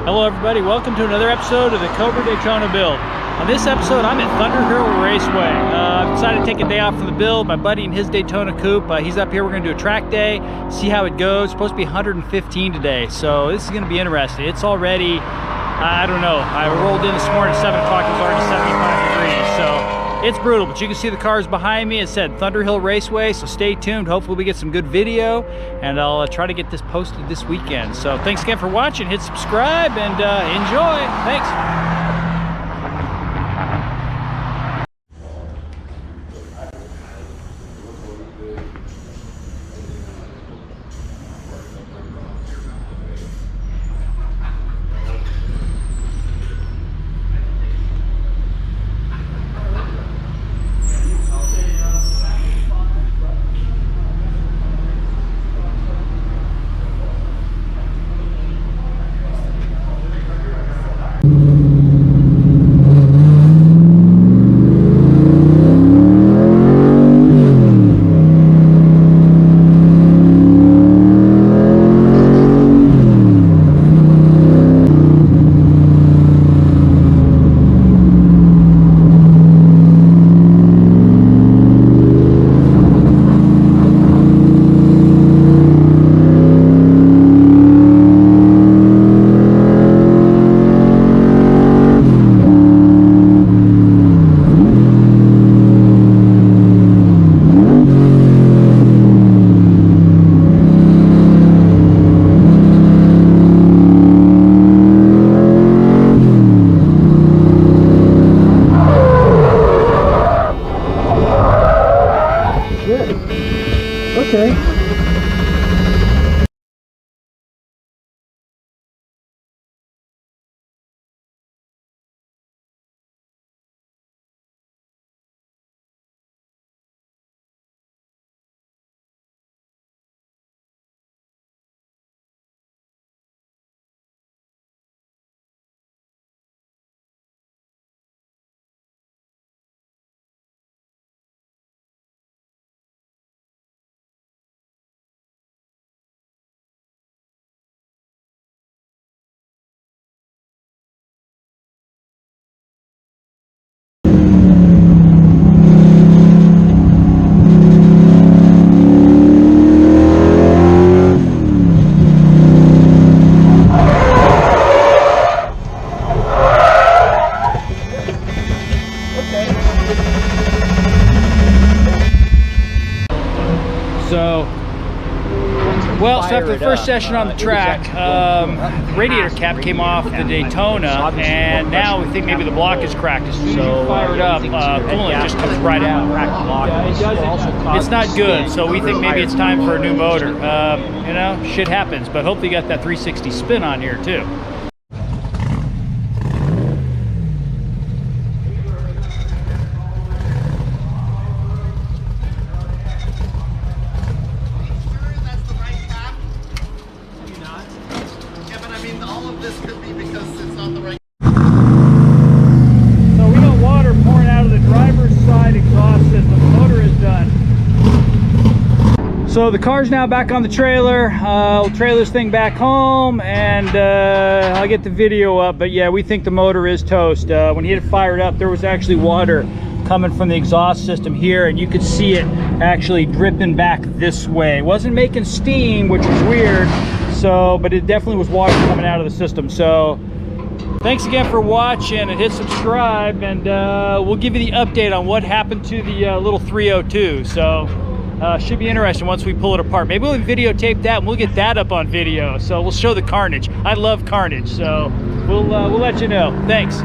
Hello everybody, welcome to another episode of the Cobra Daytona build. On this episode, I'm at Thunderhill Raceway. I've decided to take a day off from the build. My buddy and his Daytona coupe, he's up here. We're going to do a track day, see how it goes. It's supposed to be 115 today, so this is going to be interesting. It's already, I don't know, I rolled in this morning at 7 o'clock, it was already 75 degrees, so it's brutal, but you can see the cars behind me. It said Thunderhill Raceway, so stay tuned. Hopefully we get some good video, and I'll try to get this posted this weekend. So thanks again for watching. Hit subscribe and enjoy. Thanks. Okay. So after the first session on the track, radiator cap came off the Daytona, and now we think maybe the block is cracked. As soon as you fire it up, coolant just comes right out. It's not good, so we think maybe it's time for a new motor. You know, shit happens, but hopefully you got that 360 spin on here too. So the car's now back on the trailer. We'll trailer this thing back home, and I'll get the video up. But yeah, we think the motor is toast. When he had it fired up, there was actually water coming from the exhaust system here, and you could see it actually dripping back this way. It wasn't making steam, which was weird. So, but it definitely was water coming out of the system. So thanks again for watching, and hit subscribe, and we'll give you the update on what happened to the little 302. So should be interesting once we pull it apart. Maybe we'll videotape that and we'll get that up on video. So we'll show the Carnage. I love Carnage, so we'll let you know. Thanks.